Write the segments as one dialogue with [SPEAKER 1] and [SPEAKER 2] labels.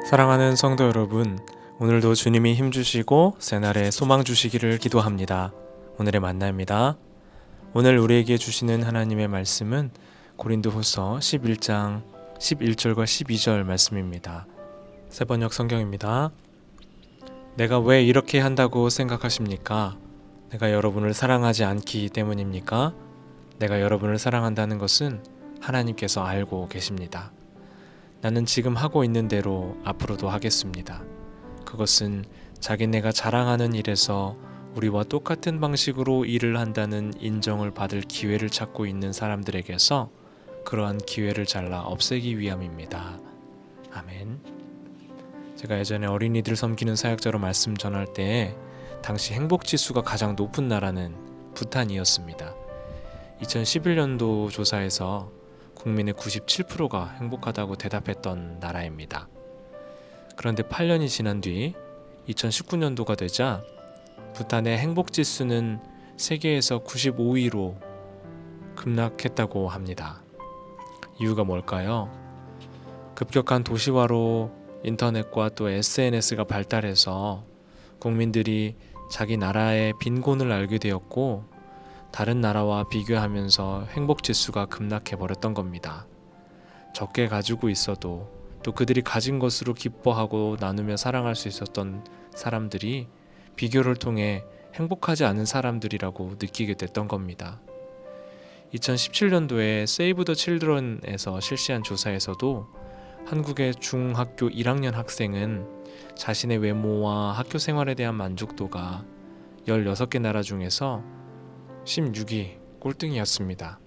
[SPEAKER 1] 사랑하는 성도 여러분, 오늘도 주님이 힘주시고 새날에 소망 주시기를 기도합니다. 오늘의 만남입니다. 오늘 우리에게 주시는 하나님의 말씀은 고린도후서 11장 11절과 12절 말씀입니다. 새번역 성경입니다. 내가 왜 이렇게 한다고 생각하십니까? 내가 여러분을 사랑하지 않기 때문입니까? 내가 여러분을 사랑한다는 것은 하나님께서 알고 계십니다. 나는 지금 하고 있는 대로 앞으로도 하겠습니다. 그것은 자기네가 자랑하는 일에서 우리와 똑같은 방식으로 일을 한다는 인정을 받을 기회를 찾고 있는 사람들에게서 그러한 기회를 잘라 없애기 위함입니다. 아멘. 제가 예전에 어린이들 섬기는 사역자로 말씀 전할 때 당시 행복지수가 가장 높은 나라는 부탄이었습니다. 2011년도 조사에서 국민의 97%가 행복하다고 대답했던 나라입니다. 그런데 8년이 지난 뒤 2019년도가 되자 부탄의 행복지수는 세계에서 95위로 급락했다고 합니다. 이유가 뭘까요? 급격한 도시화로 인터넷과 또 SNS가 발달해서 국민들이 자기 나라의 빈곤을 알게 되었고 다른 나라와 비교하면서 행복지수가 급락해버렸던 겁니다. 적게 가지고 있어도 또 그들이 가진 것으로 기뻐하고 나누며 사랑할 수 있었던 사람들이 비교를 통해 행복하지 않은 사람들이라고 느끼게 됐던 겁니다. 2017년도에 세이브 더 칠드런에서 실시한 조사에서도 한국의 중학교 1학년 학생은 자신의 외모와 학교 생활에 대한 만족도가 16개 나라 중에서 16위 꼴등이었습니다.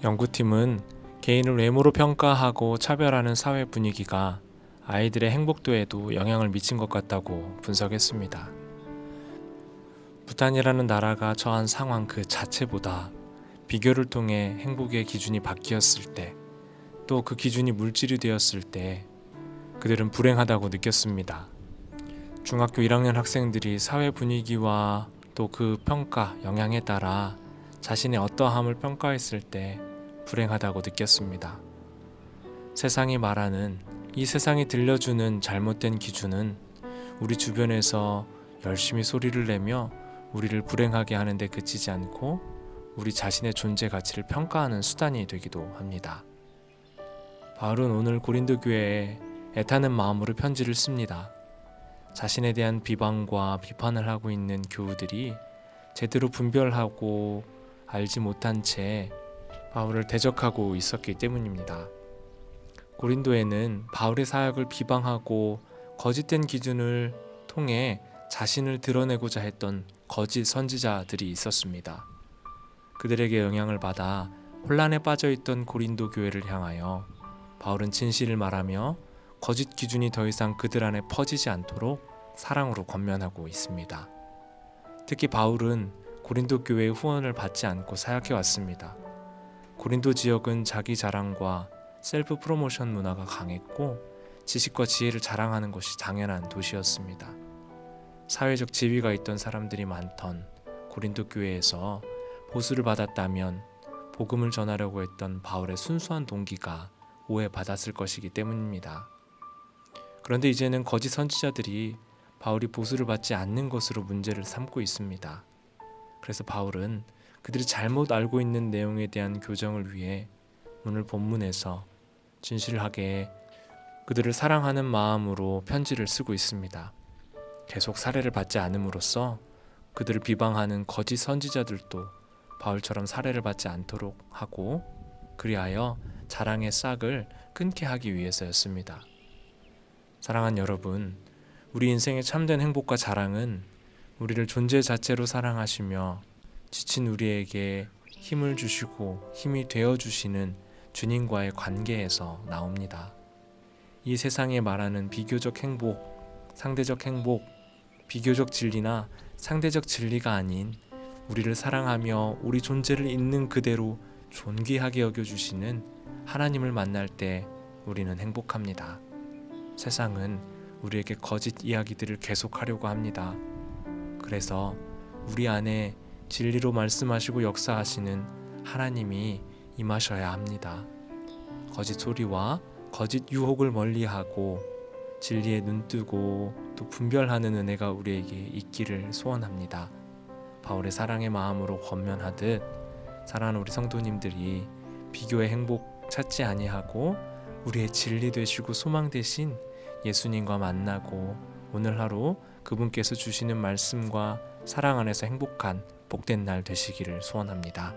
[SPEAKER 1] 연구팀은 개인을 외모로 평가하고 차별하는 사회 분위기가 아이들의 행복도에도 영향을 미친 것 같다고 분석했습니다. 부탄이라는 나라가 처한 상황 그 자체보다 비교를 통해 행복의 기준이 바뀌었을 때, 또 그 기준이 물질이 되었을 때 그들은 불행하다고 느꼈습니다. 중학교 1학년 학생들이 사회 분위기와 또 그 평가, 영향에 따라 자신의 어떠함을 평가했을 때 불행하다고 느꼈습니다. 세상이 말하는, 이 세상이 들려주는 잘못된 기준은 우리 주변에서 열심히 소리를 내며 우리를 불행하게 하는데 그치지 않고 우리 자신의 존재 가치를 평가하는 수단이 되기도 합니다. 바울은 오늘 고린도 교회에 애타는 마음으로 편지를 씁니다. 자신에 대한 비방과 비판을 하고 있는 교우들이 제대로 분별하고 알지 못한 채 바울을 대적하고 있었기 때문입니다. 고린도에는 바울의 사역을 비방하고 거짓된 기준을 통해 자신을 드러내고자 했던 거짓 선지자들이 있었습니다. 그들에게 영향을 받아 혼란에 빠져있던 고린도 교회를 향하여 바울은 진실을 말하며 거짓 기준이 더 이상 그들 안에 퍼지지 않도록 사랑으로 권면하고 있습니다. 특히 바울은 고린도 교회의 후원을 받지 않고 사역해 왔습니다. 고린도 지역은 자기 자랑과 셀프 프로모션 문화가 강했고 지식과 지혜를 자랑하는 것이 당연한 도시였습니다. 사회적 지위가 있던 사람들이 많던 고린도 교회에서 보수를 받았다면 복음을 전하려고 했던 바울의 순수한 동기가 오해받았을 것이기 때문입니다. 그런데 이제는 거짓 선지자들이 바울이 보수를 받지 않는 것으로 문제를 삼고 있습니다. 그래서 바울은 그들이 잘못 알고 있는 내용에 대한 교정을 위해 오늘 본문에서 진실하게 그들을 사랑하는 마음으로 편지를 쓰고 있습니다. 계속 살해를 받지 않음으로써 그들을 비방하는 거짓 선지자들도 바울처럼 살해를 받지 않도록 하고 그리하여 자랑의 싹을 끊게 하기 위해서였습니다. 사랑하는 여러분, 우리 인생의 참된 행복과 자랑은 우리를 존재 자체로 사랑하시며 지친 우리에게 힘을 주시고 힘이 되어주시는 주님과의 관계에서 나옵니다. 이 세상에 말하는 비교적 행복, 상대적 행복, 비교적 진리나 상대적 진리가 아닌 우리를 사랑하며 우리 존재를 있는 그대로 존귀하게 여겨주시는 하나님을 만날 때 우리는 행복합니다. 세상은 우리에게 거짓 이야기들을 계속하려고 합니다. 그래서 우리 안에 진리로 말씀하시고 역사하시는 하나님이 임하셔야 합니다. 거짓 소리와 거짓 유혹을 멀리하고 진리에 눈뜨고 또 분별하는 은혜가 우리에게 있기를 소원합니다. 바울의 사랑의 마음으로 권면하듯 사랑하는 우리 성도님들이 비교의 행복 찾지 아니하고 우리의 진리 되시고 소망 되신 예수님과 만나고 오늘 하루 그분께서 주시는 말씀과 사랑 안에서 행복한 복된 날 되시기를 소원합니다.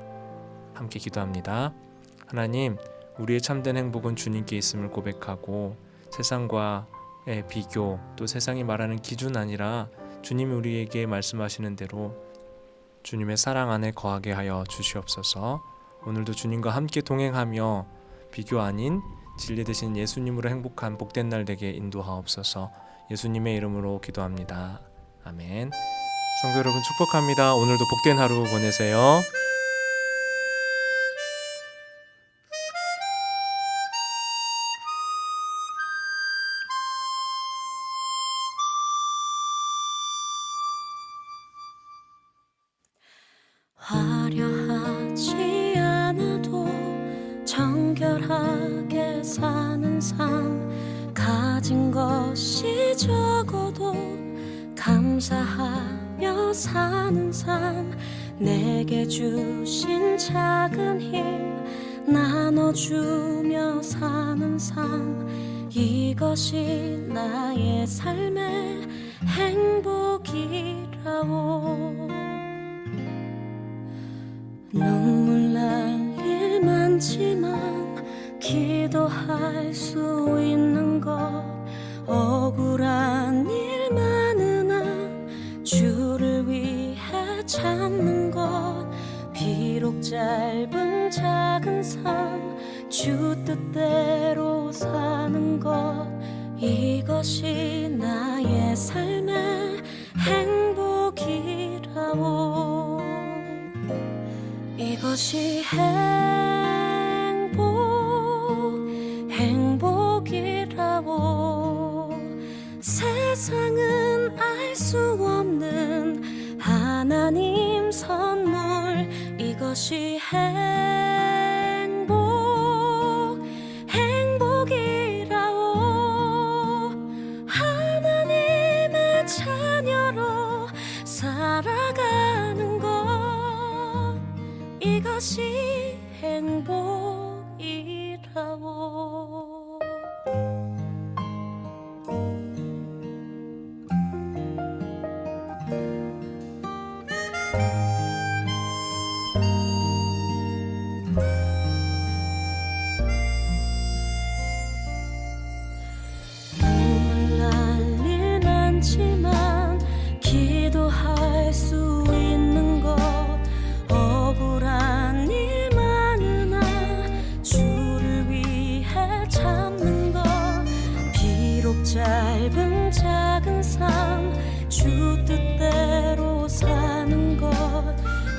[SPEAKER 1] 함께 기도합니다. 하나님, 우리의 참된 행복은 주님께 있음을 고백하고 세상과의 비교 또 세상이 말하는 기준 아니라 주님이 우리에게 말씀하시는 대로 주님의 사랑 안에 거하게 하여 주시옵소서. 오늘도 주님과 함께 동행하며 비교 아닌 진리 되신 예수님으로 행복한 복된 날 되게 인도하옵소서. 예수님의 이름으로 기도합니다. 아멘. 성도 여러분 축복합니다. 오늘도 복된 하루 보내세요.
[SPEAKER 2] 화려하지 않아도 정결하게 사는 삶, 가진 것이 적어도 감사하며 사는 삶, 내게 주신 작은 힘 나눠주며 사는 삶, 이것이 나의 삶의 행복이라오. 눈물 날 일 많지만 기도할 수 있는 것, 억울한 일 많으나 주를 위해 참는 것, 비록 짧은 작은 삶 주 뜻대로 사는 것, 이것이 나의 삶의 행복이라오. 이것이 행복이라고. 세상은 알 수 없는 하나님 선물, 이것이 행복이라고. 하나님의 자녀로 살아가는 것, 이것이 행복이라고. 눈물 날 일 많지만 기도할 수 있는 것, 억울한 일 많으나 주를 위해 참는 것, 비록 짧은 작은 삶 주 뜻대로 사는 것,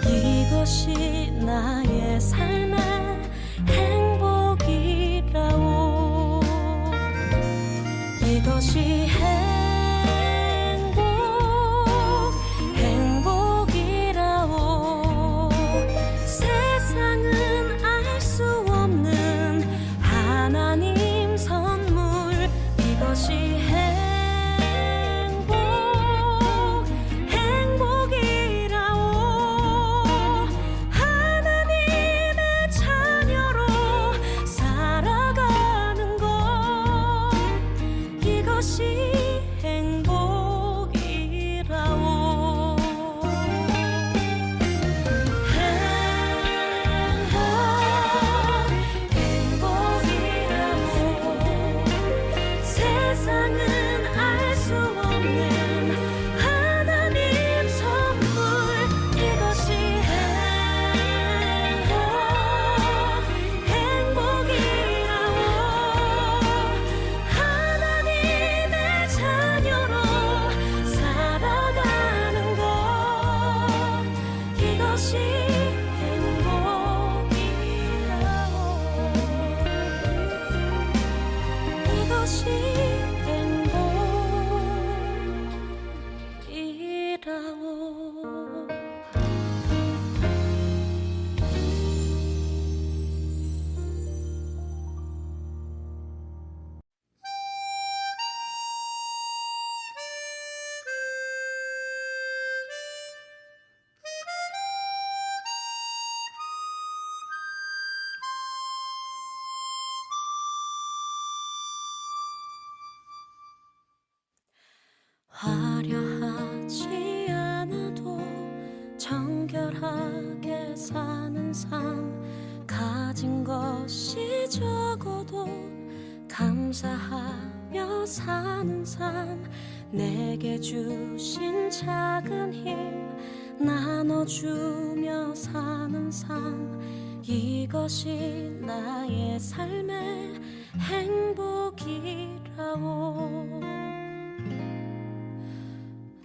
[SPEAKER 2] 이것이 나의 삶의 행복이라오. 이것이 행복이라오. 세상은 알 수 없는 하나님 선물, 이것이 행복이라오. 하나님의 자녀로 살아가는 것, 이것이 화려하지 않아도 정결하게 사는 삶, 가진 것이 적어도 감사하며 사는 삶, 내게 주신 작은 힘 나눠주며 사는 삶, 이것이 나의 삶의 행복이라오.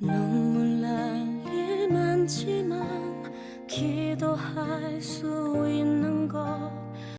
[SPEAKER 2] 눈물 날 일 많지만 기도할 수 있는